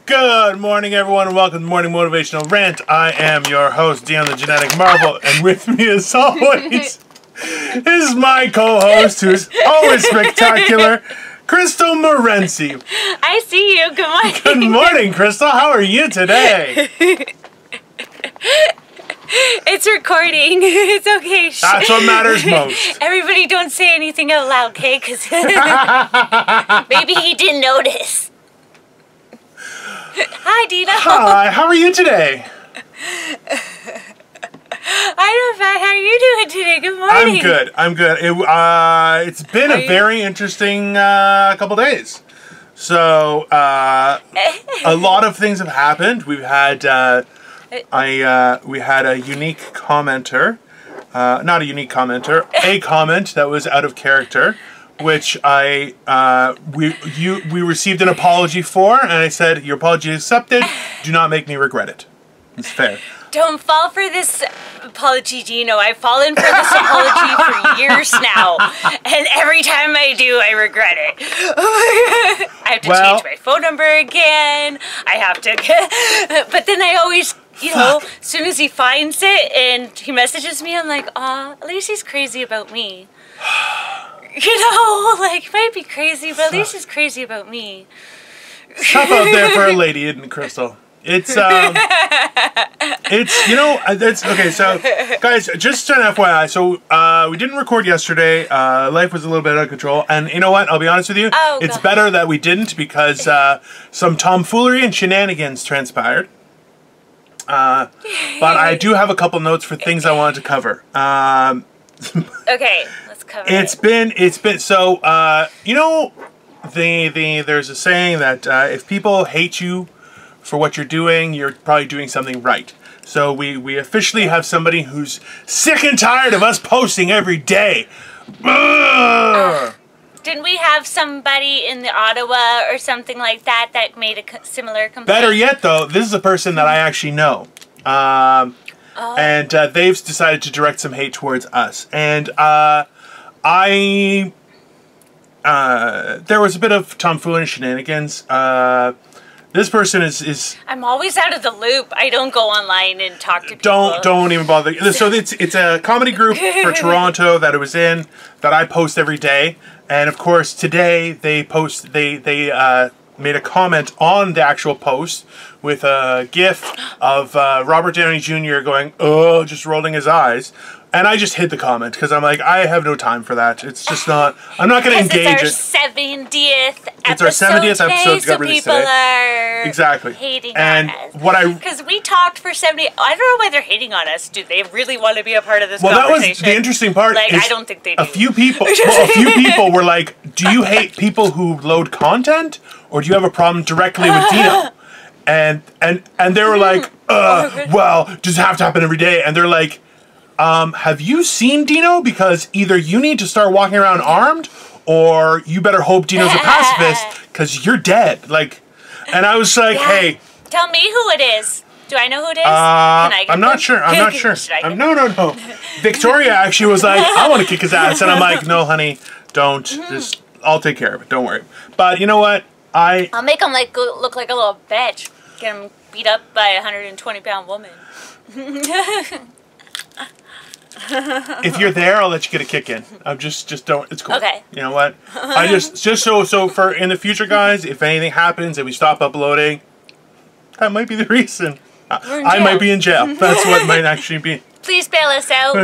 Good morning, everyone, and welcome to Morning Motivational Rant. I am your host, Dion the Genetic Marvel, and with me, as always, is my co-host, who's always spectacular, Crystal Morency. I see you. Good morning. Good morning, Crystal. How are you today? It's recording. It's okay. That's what matters most. Everybody don't say anything out loud, okay? Because maybe he didn't notice. Hi, Dina. Hi, how are you today? I'm fine. How are you doing today? Good morning. I'm good. It's been a very interesting couple days. So, a lot of things have happened. We've had, we had a unique commenter, not a unique commenter, a comment that was out of character, which we received an apology for, and I said, your apology is accepted, do not make me regret it. It's fair. Don't fall for this apology, Gino. I've fallen for this apology for years now, and every time I do, I regret it. I have to change my phone number again. I have to, but then I always, you know, as soon as he finds it and he messages me, I'm like, aw, at least he's crazy about me. You know, like, might be crazy, but at least he's crazy about me. Tough out there for a lady, isn't it, Crystal? It's, you know, it's, okay, so, guys, just an FYI, so, we didn't record yesterday, life was a little bit out of control, and you know what, I'll be honest with you, it's better that we didn't, because, some tomfoolery and shenanigans transpired, but I do have a couple notes for things I wanted to cover, Okay, let's cover it. It's been, so, you know, there's a saying that, if people hate you for what you're doing, you're probably doing something right. So we officially have somebody who's sick and tired of us posting every day. Didn't we have somebody in the Ottawa or something like that that made a similar complaint? Better yet, though, this is a person that I actually know. And they've decided to direct some hate towards us. And there was a bit of tomfoolery and shenanigans. This person is. I'm always out of the loop. I don't go online and talk to people. Don't even bother. So it's a comedy group for Toronto that it was in that I post every day, and of course today they made a comment on the actual post with a GIF of Robert Downey Jr. going, oh, just rolling his eyes. And I just hid the comment because I'm like, I have no time for that. It's just not, I'm not going to engage it. It's our 70th episode. It's our 70th episode. So people are hating on us. Because we talked for 70, I don't know why they're hating on us. Do they really want to be a part of this conversation? Well, that was the interesting part. Like, I don't think they do. A few people were like, do you hate people who load content? Or do you have a problem directly with Dino? And they were like, well, does it have to happen every day? And they're like, have you seen Dino? Because either you need to start walking around armed, or you better hope Dino's a pacifist, because you're dead. Like, and I was like, hey. Tell me who it is. Do I know who it is? I'm not sure. I'm not sure. No. Victoria actually was like, I want to kick his ass. And I'm like, no, honey, don't. Just, I'll take care of it. Don't worry. But you know what? I'll make him like look like a little bitch. Get him beat up by a 120-pound woman. If you're there, I'll let you get a kick in. I'm just don't. It's cool. Okay. You know what? I just so for in the future, guys, if anything happens and we stop uploading, that might be the reason. I might be in jail. That's what might actually be. Please bail us out.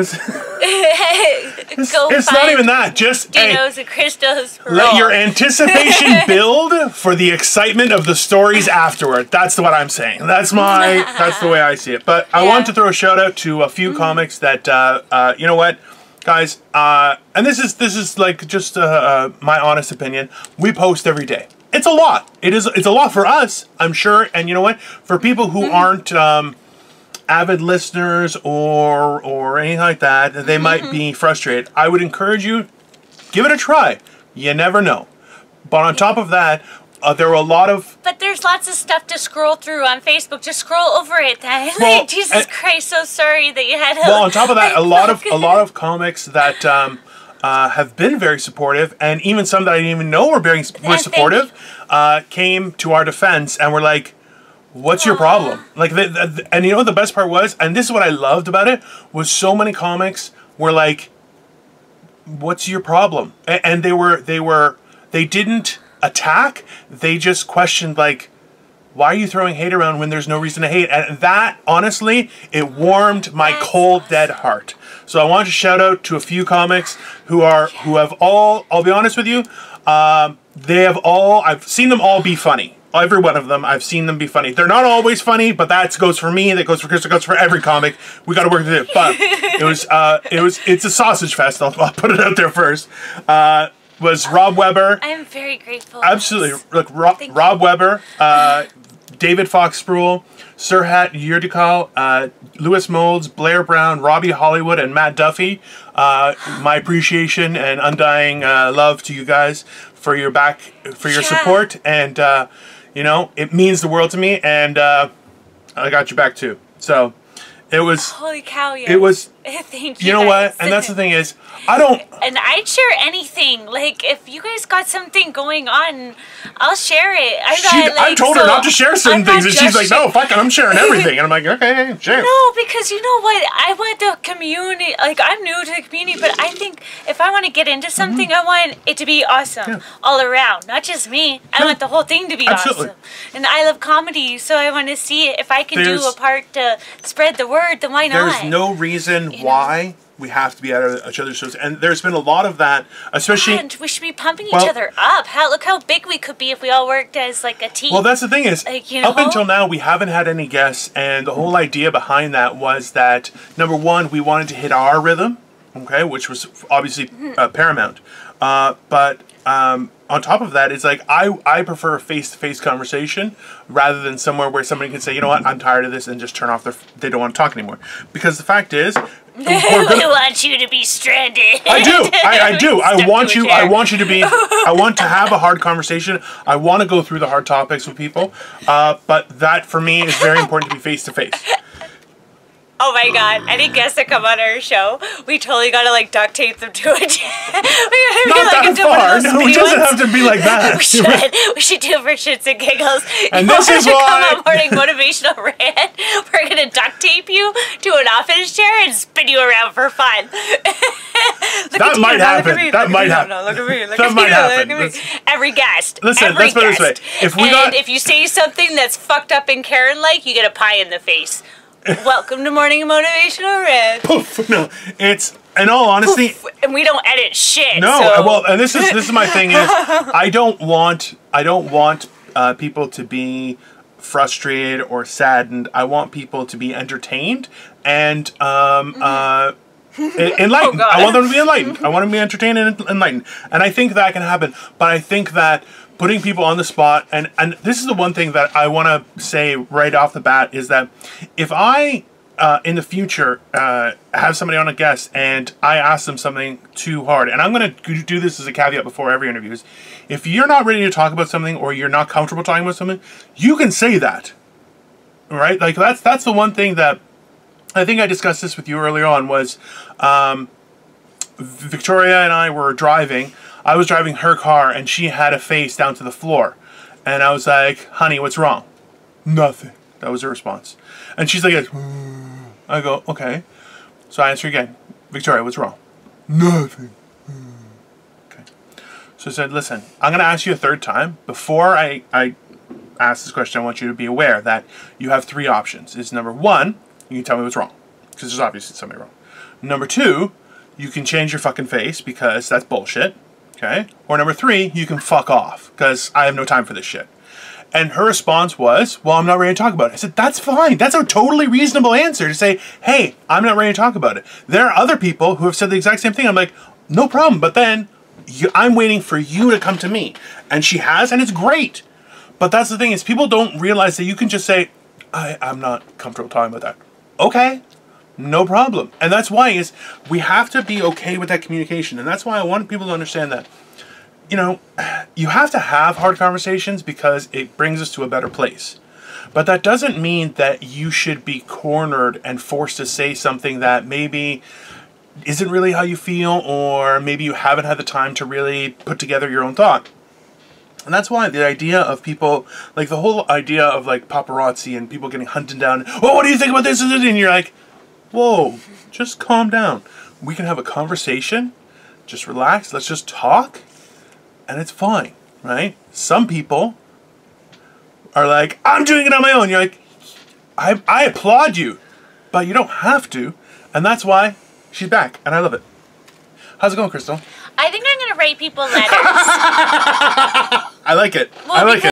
It's not even that. Just Dino's and Crystal's. Let your anticipation build for the excitement of the stories afterward. That's what I'm saying. That's the way I see it. But I want to throw a shout out to a few comics that you know what, guys. And this is like just my honest opinion. We post every day. It's a lot. It's a lot for us, I'm sure. And you know what? For people who aren't avid listeners or anything like that, they might be frustrated. I would encourage you, give it a try. You never know. But on top of that, there were a lot of... But there's lots of stuff to scroll through on Facebook. Just scroll over it then. Well, Jesus Christ, so sorry that you had to... Well, on top of that, a lot of comics that have been very supportive, and even some that I didn't even know were supportive, came to our defense and were like, What's your problem? Like, and you know what the best part was? And this is what I loved about it, was so many comics were like, what's your problem? And they didn't attack. They just questioned, like, why are you throwing hate around when there's no reason to hate? And that, honestly, it warmed my cold, dead heart. So I wanted to shout out to a few comics who have all, I'll be honest with you, they have all, I've seen them all be funny. Every one of them, I've seen them be funny. They're not always funny, but that goes for me, that goes for Chris, that goes for every comic. We got to work with it. But it's a sausage fest. I'll put it out there first. Was Rob Weber. I am very grateful. Absolutely. Look, Rob Weber, David Fox Spruill, Sirhat Yerdikal, Lewis Molds, Blair Brown, Robbie Hollywood, and Matt Duffy. My appreciation and undying love to you guys for your support, and you know, it means the world to me, and I got your back too. So it was, holy cow, yes. It was, thank you. You know what? And that's the thing is, I don't. And I'd share anything. Like, if you guys got something going on, I'll share it. I told her not to share certain things, and she's like, no, fuck it, I'm sharing everything. And I'm like, okay, share. No, because you know what? I want the community, like, I'm new to the community, but I think if I want to get into something, I want it to be awesome all around. Not just me. I want the whole thing to be awesome. And I love comedy, so I want to see it. If I can do a part to spread the word, then why not? There's no reason why we have to be at each other's shows, and there's been a lot of that, especially. And we should be pumping each other up. Look how big we could be if we all worked as like a team. Well, that's the thing is, like, you know? Up until now, we haven't had any guests, and the whole idea behind that was that, number one, we wanted to hit our rhythm, okay, which was obviously paramount. But on top of that, it's like I prefer a face-to-face conversation rather than somewhere where somebody can say, you know what, I'm tired of this, and just turn off they don't want to talk anymore. Because the fact is, we want you to be stranded. I do. I do. I want you to be. I want to have a hard conversation. I want to go through the hard topics with people. But that for me is very important to be face to face. Oh my god, any guests that come on our show, we totally gotta like duct tape them to it. Not that far. No, it doesn't have to be like that. We should do it for shits and giggles. And this is why. Come on morning motivational rant. We're gonna duct tape you to an office chair and spin you around for fun. That might happen. That might happen. No, look at me. That might happen. Every guest. Listen, let's put it this way. If you say something that's fucked up and Karen-like, you get a pie in the face. Welcome to Morning Motivational Rant. Poof. No, it's, in all honesty, poof, and we don't edit shit. No, so. well, and this is my thing is, I don't want people to be frustrated or saddened. I want people to be entertained and enlightened. Oh, I want them to be enlightened. I want them to be entertained and enlightened. And I think that can happen. But I think that putting people on the spot, and this is the one thing that I want to say right off the bat, is that if I, in the future, have somebody on a guest and I ask them something too hard, and I'm going to do this as a caveat before every interview, is if you're not ready to talk about something or you're not comfortable talking about something, you can say that, right? Like, that's the one thing that, I think I discussed this with you earlier on, was Victoria and I were driving. I was driving her car, and she had a face down to the floor. And I was like, honey, what's wrong? Nothing. That was her response. And she's like, I go, okay. So I asked her again, Victoria, what's wrong? Nothing. Okay. So I said, listen, I'm going to ask you a third time. Before I ask this question, I want you to be aware that you have three options. It's number one, you can tell me what's wrong, because there's obviously something wrong. Number two, you can change your fucking face, because that's bullshit. Okay? Or number three, you can fuck off, because I have no time for this shit. And her response was, well, I'm not ready to talk about it. I said, that's fine. That's a totally reasonable answer to say, hey, I'm not ready to talk about it. There are other people who have said the exact same thing. I'm like, no problem. But then I'm waiting for you to come to me. And she has, and it's great. But that's the thing is, people don't realize that you can just say, I'm not comfortable talking about that. Okay. No problem. And that's why is we have to be okay with that communication. And that's why I want people to understand that, you know, you have to have hard conversations because it brings us to a better place. But that doesn't mean that you should be cornered and forced to say something that maybe isn't really how you feel, or maybe you haven't had the time to really put together your own thought. And that's why the idea of people, like the whole idea of like paparazzi and people getting hunted down, well, what do you think about this? And you're like, whoa, just calm down. We can have a conversation, just relax, let's just talk, and it's fine, right? Some people are like, I'm doing it on my own. You're like, I applaud you, but you don't have to. And that's why she's back, and I love it. How's it going, Crystal? I think I'm going to write people letters. I like it. Well, I like it.